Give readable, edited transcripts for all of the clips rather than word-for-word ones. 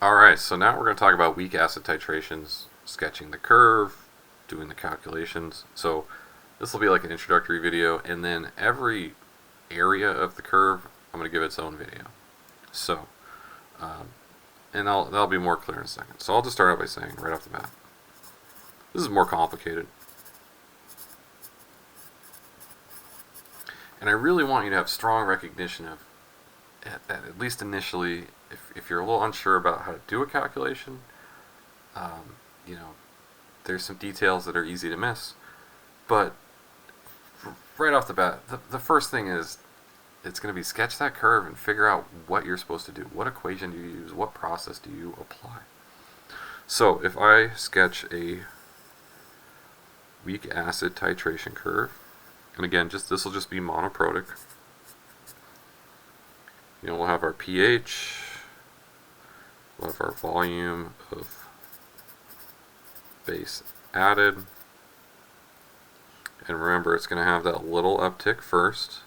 Alright, so now we're going to talk about weak acid titrations, sketching the curve, doing the calculations. So this will be like an introductory video, and then every area of the curve, I'm going to give its own video. So, and that'll be more clear in a second. So I'll just start out by saying, right off the bat, this is more complicated. And I really want you to have strong recognition of, at least initially, if you're a little unsure about how to do a calculation, you know, there's some details that are easy to miss. But right off the bat, the first thing is, it's going to be sketch that curve and figure out what you're supposed to do. What equation do you use? What process do you apply? So if I sketch a weak acid titration curve, and again, this will just be monoprotic. You know, we'll have our pH, we'll have our volume of base added, and remember it's going to have that little uptick first,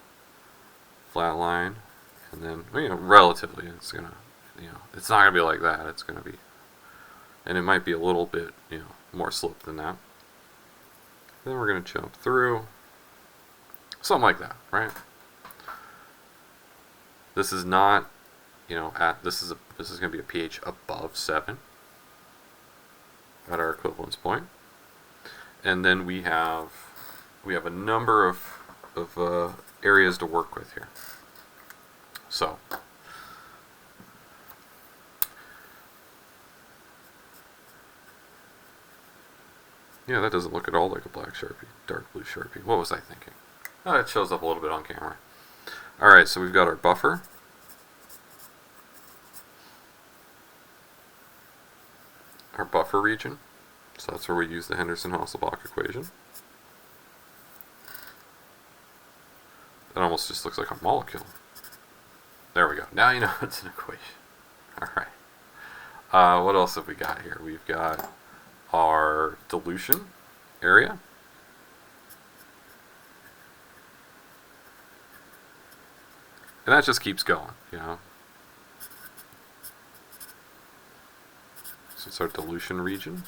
flat line, and then, you know, relatively it's going to, you know, it's not going to be like that. It's going to be, and it might be a little bit, you know, more slope than that. Then we're going to jump through, something like that, right? This is not, you know, this is going to be a pH above 7 at our equivalence point, and then we have a number of areas to work with here. So yeah, that doesn't look at all like a black Sharpie, dark blue Sharpie. What was I thinking? Oh, it shows up a little bit on camera. Alright, so we've got our buffer. Our buffer region. So that's where we use the Henderson-Hasselbalch equation. That almost just looks like a molecule. There we go. Now you know it's an equation. Alright. What else have we got here? We've got our dilution area. And that just keeps going, you know. So it's our dilution region.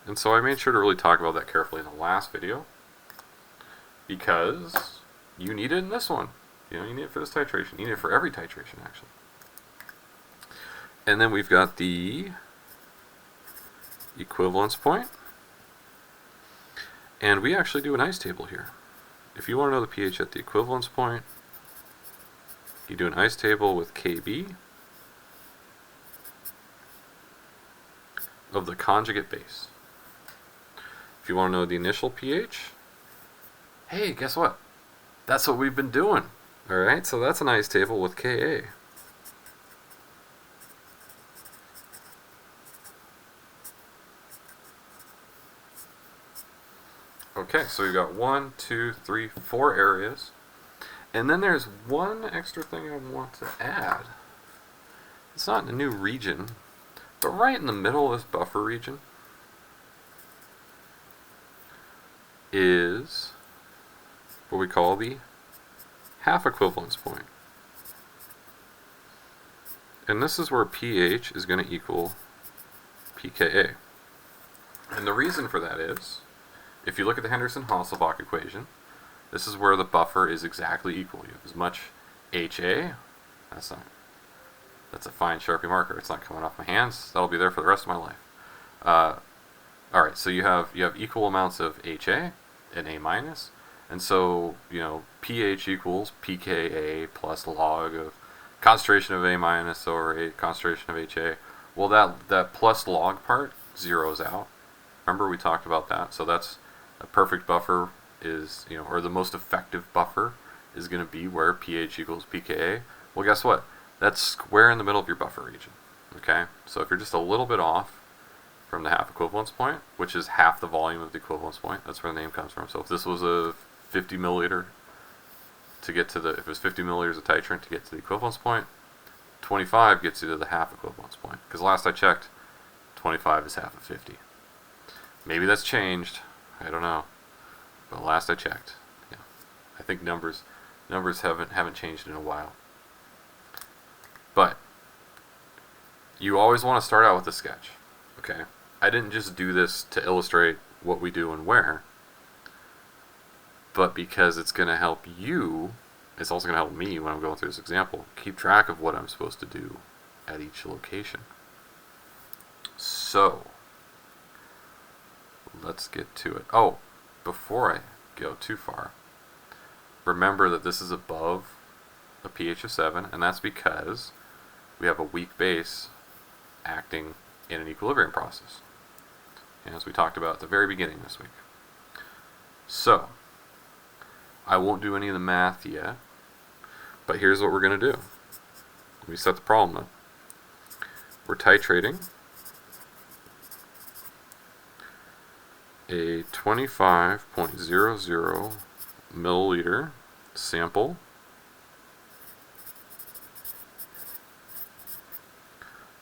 And so I made sure to really talk about that carefully in the last video, because you need it in this one. You know, you need it for this titration. You need it for every titration, actually. And then we've got the equivalence point. And we actually do an ice table here. If you want to know the pH at the equivalence point, you do an ice table with Kb of the conjugate base. If you want to know the initial pH, hey, guess what? That's what we've been doing. Alright, so that's an ice table with Ka. Okay, so we've got 1, 2, 3, 4 areas. And then there's one extra thing I want to add. It's not in a new region, but right in the middle of this buffer region is what we call the half equivalence point. And this is where pH is going to equal pKa. And the reason for that is, if you look at the Henderson-Hasselbalch equation, this is where the buffer is exactly equal. You have as much HA, that's a fine Sharpie marker, it's not coming off my hands, that'll be there for the rest of my life. Alright, so you have equal amounts of HA and A minus, and so, you know, pH equals pKa plus log of concentration of A minus over a concentration of HA. Well, that plus log part zeroes out. Remember we talked about that, so that's a perfect buffer is, you know, or the most effective buffer is going to be where pH equals pKa. Well, guess what? That's square in the middle of your buffer region. Okay? So if you're just a little bit off from the half equivalence point, which is half the volume of the equivalence point, that's where the name comes from. So if this was a 50 milliliter to get to if it was 50 milliliters of titrant to get to the equivalence point, 25 gets you to the half equivalence point. Because last I checked, 25 is half of 50. Maybe that's changed. I don't know. But last I checked, yeah, I think numbers haven't changed in a while. you always want to start out with a sketch. Okay, I didn't just do this to illustrate what we do and where, but because it's going to help you, it's also going to help me when I'm going through this example, keep track of what I'm supposed to do at each location. So, let's get to it. Oh, before I go too far, remember that this is above a pH of 7, and that's because we have a weak base acting in an equilibrium process, as we talked about at the very beginning this week. So, I won't do any of the math yet, but here's what we're going to do. Let me set the problem up. We're titrating a 25.00 milliliter sample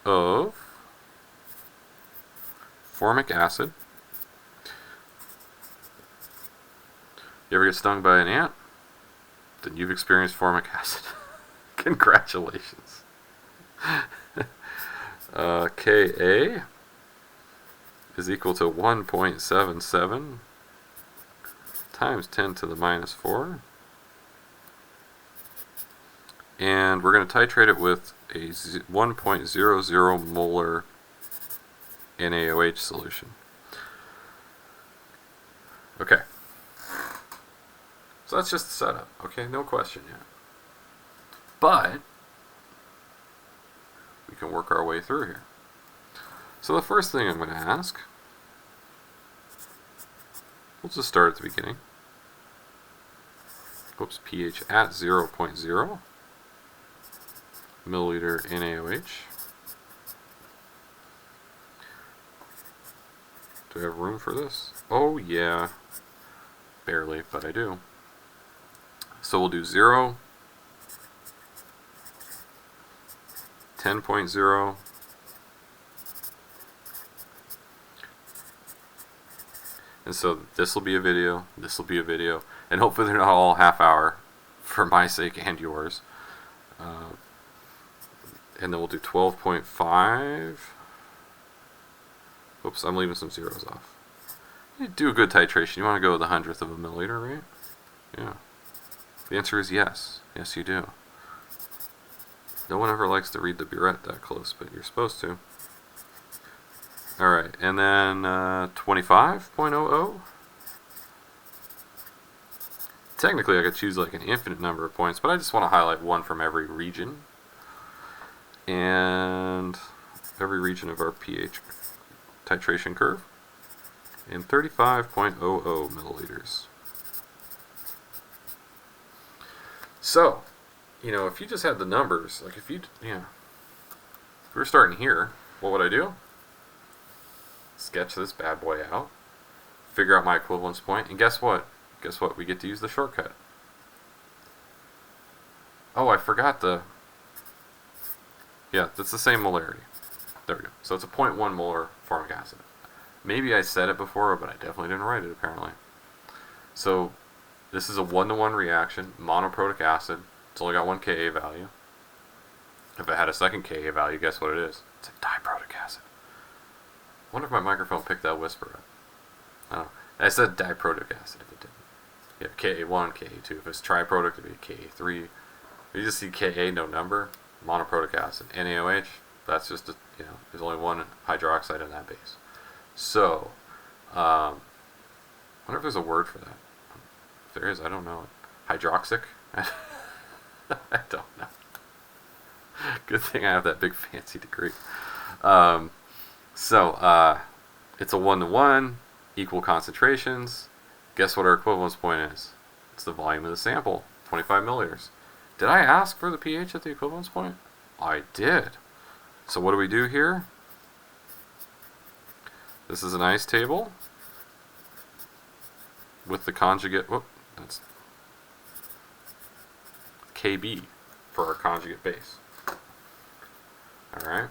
of formic acid. You ever get stung by an ant? Then you've experienced formic acid. Congratulations. Ka is equal to 1.77 times 10 to the minus 4. And we're going to titrate it with a 1.00 molar NaOH solution. Okay. So that's just the setup, okay? No question yet. But we can work our way through here. So the first thing I'm going to ask, we'll just start at the beginning. Oops, pH at 0.0 milliliter NaOH. Do I have room for this? Oh yeah, barely, but I do. So we'll do 0, 10.0, and so this will be a video, this will be a video, and hopefully they're not all half hour for my sake and yours. And then we'll do 12.5. Oops, I'm leaving some zeros off. You do a good titration. You want to go with 1/100 of a milliliter, right? Yeah. The answer is yes. Yes, you do. No one ever likes to read the burette that close, but you're supposed to. Alright, and then 25.00. Technically, I could choose like an infinite number of points, but I just want to highlight one from every region. And every region of our pH titration curve. And 35.00 milliliters. So, you know, if you just had the numbers, like if you we were starting here, what would I do? Sketch this bad boy out, figure out my equivalence point, and guess what? Guess what? We get to use the shortcut. Oh, I forgot the... Yeah, that's the same molarity. There we go. So it's a 0.1 molar formic acid. Maybe I said it before, but I definitely didn't write it, apparently. So this is a 1-to-1 reaction, monoprotic acid. It's only got one Ka value. If it had a second Ka value, guess what it is? It's a diprotic acid. I wonder if my microphone picked that whisper up. I don't know. I said diprotic acid if it didn't. You have Ka1, Ka2. If it's triprotic, it would be Ka3. If you just see Ka, no number, monoprotic acid. NaOH, that's just, there's only one hydroxide in that base. So, I wonder if there's a word for that. If there is, I don't know. Hydroxic? I don't know. Good thing I have that big fancy degree. It's a 1-to-1, equal concentrations. Guess what our equivalence point is? It's the volume of the sample, 25 milliliters. Did I ask for the pH at the equivalence point? I did. So what do we do here? This is an ice table with the conjugate, that's Kb for our conjugate base. Alright.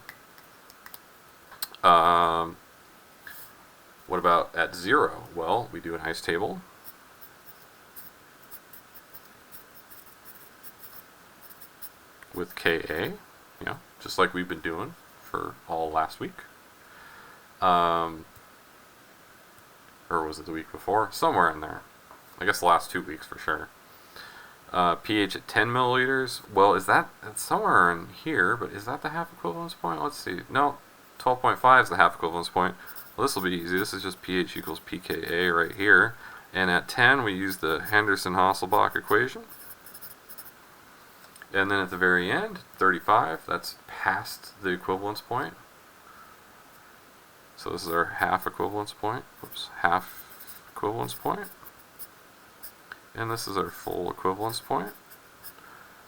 What about at 0? Well, we do an ice table with Ka, just like we've been doing for all last week. Or was it the week before? Somewhere in there. I guess the last 2 weeks for sure. pH at 10 milliliters. Well, it's somewhere in here, but is that the half equivalence point? Let's see. No, 12.5 is the half equivalence point. Well, this will be easy. This is just pH equals pKa right here. And at 10, we use the Henderson-Hasselbalch equation. And then at the very end, 35, that's past the equivalence point. So this is our half equivalence point. Oops, half equivalence point. And this is our full equivalence point.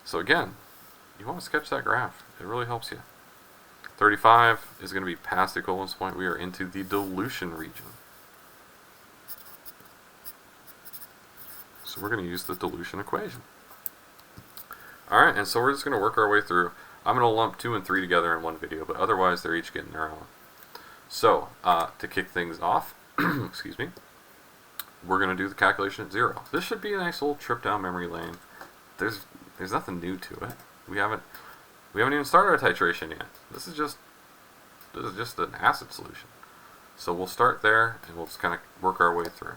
So again, you want to sketch that graph. It really helps you. 35 is going to be past the equivalence point. We are into the dilution region. So we're going to use the dilution equation. Alright, and so we're just going to work our way through. I'm going to lump 2 and 3 together in one video, but otherwise they're each getting their own. So, to kick things off, excuse me, we're going to do the calculation at 0. This should be a nice little trip down memory lane. There's nothing new to it. We haven't even started our titration yet. This is just an acid solution. So we'll start there and we'll just kind of work our way through.